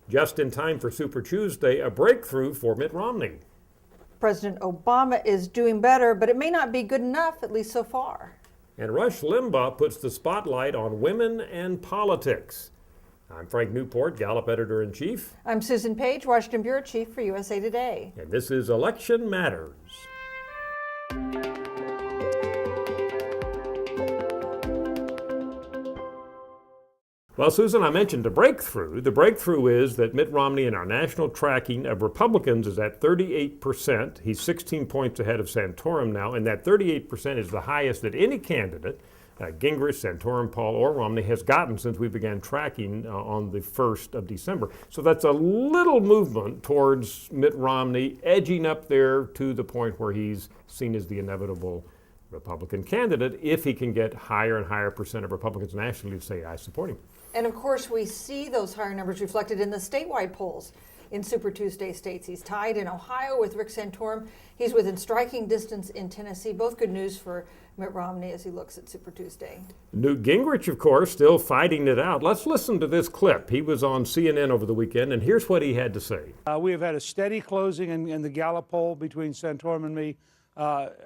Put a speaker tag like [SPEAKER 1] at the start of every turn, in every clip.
[SPEAKER 1] Just in time for Super Tuesday, a breakthrough for Mitt Romney.
[SPEAKER 2] President Obama is doing better, but it may not be good enough, at least so far.
[SPEAKER 1] And Rush Limbaugh puts the spotlight on women and politics. I'm Frank Newport, Gallup editor-in-chief.
[SPEAKER 2] I'm Susan Page, Washington Bureau Chief for USA Today.
[SPEAKER 1] And this is Election Matters. Well, Susan, I mentioned a breakthrough. The breakthrough is that Mitt Romney in our national tracking of Republicans is at 38%. He's 16 points ahead of Santorum now, and that 38% is the highest that any candidate, Gingrich, Santorum, Paul, or Romney, has gotten since we began tracking on the 1st of December. So that's a little movement towards Mitt Romney edging up there to the point where he's seen as the inevitable Republican candidate if he can get higher and higher percent of Republicans nationally to say, I support him.
[SPEAKER 2] And of course, we see those higher numbers reflected in the statewide polls in Super Tuesday states. He's tied in Ohio with Rick Santorum. He's within striking distance in Tennessee. Both good news for Mitt Romney as he looks at Super Tuesday.
[SPEAKER 1] Newt Gingrich, of course, still fighting it out. Let's listen to this clip. He was on CNN over the weekend, and here's what he had to say.
[SPEAKER 3] We have had a steady closing in the Gallup poll between Santorum and me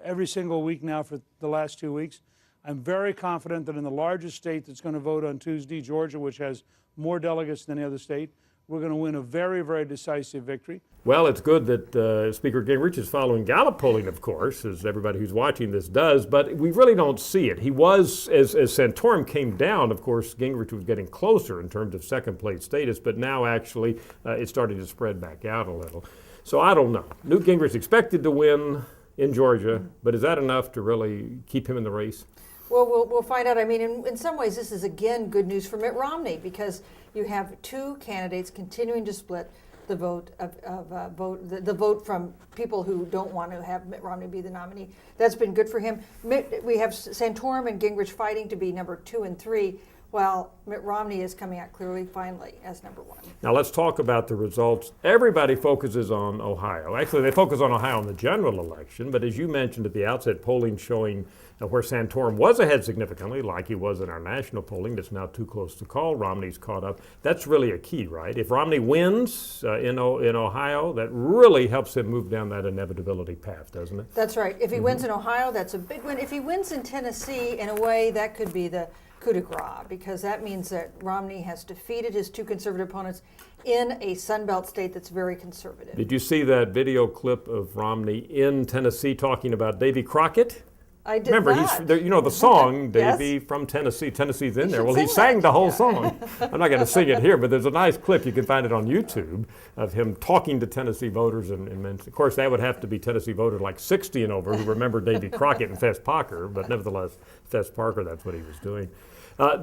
[SPEAKER 3] every single week now for the last 2 weeks. I'm very confident that in the largest state that's going to vote on Tuesday, Georgia, which has more delegates than any other state, we're going to win a very, very decisive victory.
[SPEAKER 1] Well, it's good that Speaker Gingrich is following Gallup polling, of course, as everybody who's watching this does, but we really don't see it. He was, as Santorum came down, of course, Gingrich was getting closer in terms of second place status, but now actually it's starting to spread back out a little. So I don't know. Newt Gingrich expected to win in Georgia, but is that enough to really keep him in the race?
[SPEAKER 2] Well, we'll find out. I mean, in some ways, this is, again, good news for Mitt Romney because you have two candidates continuing to split the vote the vote from people who don't want to have Mitt Romney be the nominee. That's been good for him. We have Santorum and Gingrich fighting to be number 2 and 3, while Mitt Romney is coming out clearly, finally, as number 1.
[SPEAKER 1] Now let's talk about the results. Everybody focuses on Ohio. Actually, they focus on Ohio in the general election, but as you mentioned at the outset, polling showing where Santorum was ahead significantly, like he was in our national polling, that's now too close to call. Romney's caught up. That's really a key, right? If Romney wins in Ohio, that really helps him move down that inevitability path, doesn't it?
[SPEAKER 2] That's right. If he wins in Ohio, that's a big win. If he wins in Tennessee, in a way, that could be the coup de grace, because that means that Romney has defeated his two conservative opponents in a Sunbelt state that's very conservative.
[SPEAKER 1] Did you see that video clip of Romney in Tennessee talking about Davy Crockett?
[SPEAKER 2] I did
[SPEAKER 1] Remember,
[SPEAKER 2] not.
[SPEAKER 1] you know the song,
[SPEAKER 2] Yes.
[SPEAKER 1] Davy from Tennessee. Tennessee's in there. Well,
[SPEAKER 2] should
[SPEAKER 1] he
[SPEAKER 2] sing
[SPEAKER 1] sang
[SPEAKER 2] that.
[SPEAKER 1] the whole
[SPEAKER 2] Yeah.
[SPEAKER 1] song. I'm not going to sing it here, but there's a nice clip. You can find it on YouTube of him talking to Tennessee voters. And of course, that would have to be Tennessee voters like 60 and over who remember Davy Crockett and Fess Parker. But nevertheless, Fess Parker, that's what he was doing.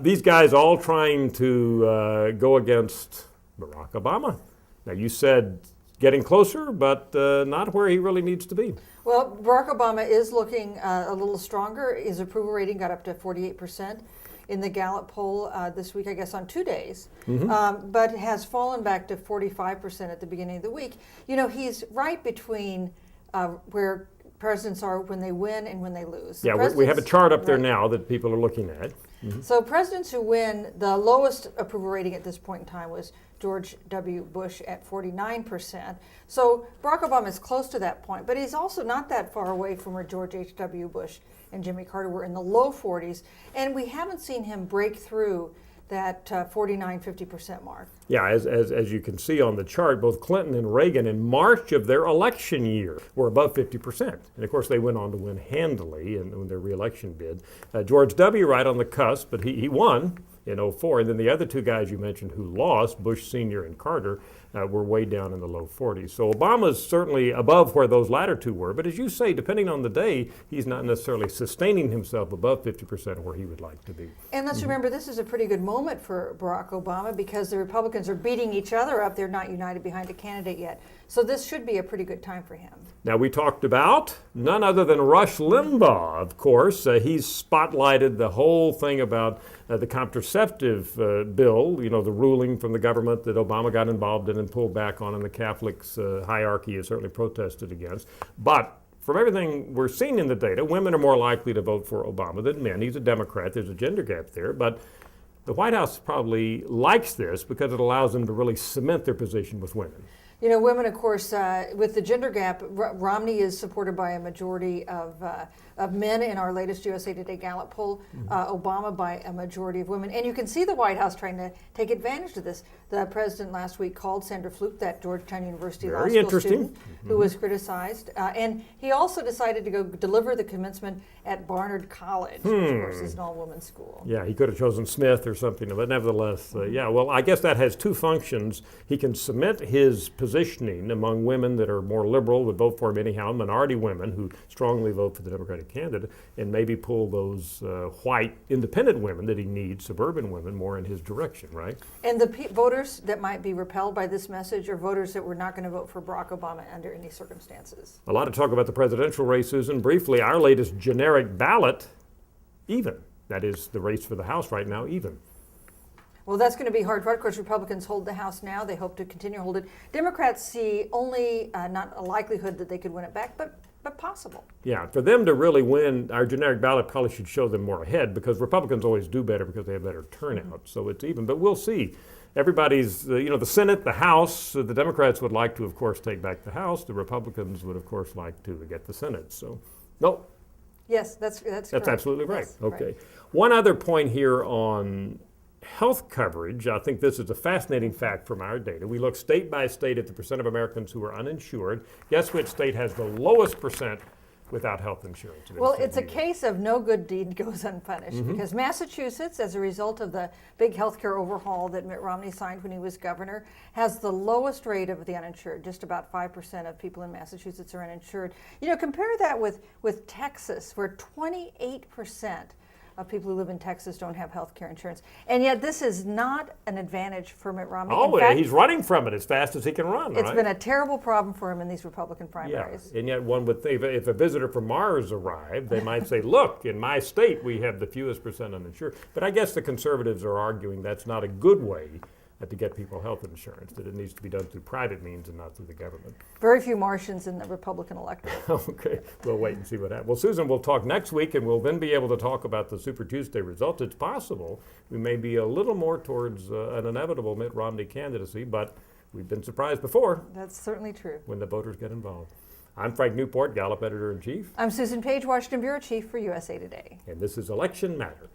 [SPEAKER 1] These guys all trying to go against Barack Obama. Now, you said getting closer, but not where he really needs to be.
[SPEAKER 2] Well, Barack Obama is looking a little stronger. His approval rating got up to 48% in the Gallup poll this week, I guess, on 2 days, but has fallen back to 45% at the beginning of the week. You know, he's right between where presidents are when they win and when they lose.
[SPEAKER 1] Yeah, we have a chart up there now that people are looking at.
[SPEAKER 2] So presidents who win, the lowest approval rating at this point in time was George W. Bush at 49%. So Barack Obama is close to that point, but he's also not that far away from where George H.W. Bush and Jimmy Carter were in the low 40s, and we haven't seen him break through that 49-50% mark.
[SPEAKER 1] Yeah, as you can see on the chart, both Clinton and Reagan in March of their election year were above 50%. And of course, they went on to win handily in their reelection bid. George W. right on the cusp, but he won in 2004. And then the other two guys you mentioned who lost, Bush Sr. and Carter, were way down in the low 40s. So Obama's certainly above where those latter two were. But as you say, depending on the day, he's not necessarily sustaining himself above 50% where he would like to be.
[SPEAKER 2] And let's remember, this is a pretty good moment for Barack Obama because the Republicans are beating each other up. They're not united behind a candidate yet. So this should be a pretty good time for him.
[SPEAKER 1] Now, we talked about none other than Rush Limbaugh, of course. He's spotlighted the whole thing about the contraceptive bill, you know, the ruling from the government that Obama got involved in and pulled back on, and the Catholics' hierarchy is certainly protested against. But from everything we're seeing in the data, women are more likely to vote for Obama than men. He's a Democrat. There's a gender gap there. But The White House probably likes this because it allows them to really cement their position with women.
[SPEAKER 2] You know, women, of course, with the gender gap, Romney is supported by a majority of men in our latest USA Today Gallup poll, Obama by a majority of women. And you can see the White House trying to take advantage of this. The president last week called Sandra Fluke, that Georgetown University law school student who was criticized. And he also decided to go deliver the commencement at Barnard College, which of course is an all-women's school.
[SPEAKER 1] Yeah, he could have chosen Smith or something, but nevertheless, yeah, well, I guess that has two functions. He can cement his positioning among women that are more liberal, would vote for him anyhow, minority women who strongly vote for the Democratic candidate, and maybe pull those white independent women that he needs, suburban women, more in his direction, right?
[SPEAKER 2] And the voters that might be repelled by this message are voters that were not going to vote for Barack Obama under any circumstances.
[SPEAKER 1] A lot of talk about the presidential race, Susan. Briefly, our latest generic ballot, even. That is the race for the House right now, even.
[SPEAKER 2] Well, that's going to be hard. Of course, Republicans hold the House now. They hope to continue to hold it. Democrats see only not a likelihood that they could win it back, but possible.
[SPEAKER 1] Yeah, for them to really win, our generic ballot probably should show them more ahead because Republicans always do better because they have better turnout. So it's even, but we'll see. Everybody's, the Senate, the House, the Democrats would like to, of course, take back the House. The Republicans would, of course, like to get the Senate. So, no.
[SPEAKER 2] Yes, that's correct.
[SPEAKER 1] Absolutely right.
[SPEAKER 2] Yes,
[SPEAKER 1] okay.
[SPEAKER 2] Right.
[SPEAKER 1] One other point here on health coverage. I think this is a fascinating fact from our data. We look state by state at the percent of Americans who are uninsured. Guess which state has the lowest percent without health insurance?
[SPEAKER 2] Well, it's a case of no good deed goes unpunished because Massachusetts, as a result of the big healthcare overhaul that Mitt Romney signed when he was governor, has the lowest rate of the uninsured. Just about 5% of people in Massachusetts are uninsured. You know, compare that with Texas, where 28% of people who live in Texas don't have health care insurance. And yet this is not an advantage for Mitt Romney.
[SPEAKER 1] Oh,
[SPEAKER 2] in fact,
[SPEAKER 1] he's running from it as fast as he can run,
[SPEAKER 2] it's
[SPEAKER 1] right?
[SPEAKER 2] been a terrible problem for him in these Republican primaries.
[SPEAKER 1] Yeah, and yet one would think if a visitor from Mars arrived, they might say, look, in my state we have the fewest percent uninsured. But I guess the conservatives are arguing that's not a good way to get people health insurance, that it needs to be done through private means and not through the government.
[SPEAKER 2] Very few Martians in the Republican electorate.
[SPEAKER 1] Okay, we'll wait and see what happens. Well, Susan, we'll talk next week, and we'll then be able to talk about the Super Tuesday results. It's possible we may be a little more towards an inevitable Mitt Romney candidacy, but we've been surprised before.
[SPEAKER 2] That's certainly true.
[SPEAKER 1] When the voters get involved. I'm Frank Newport, Gallup Editor-in-Chief.
[SPEAKER 2] I'm Susan Page, Washington Bureau Chief for USA Today.
[SPEAKER 1] And this is Election Matters.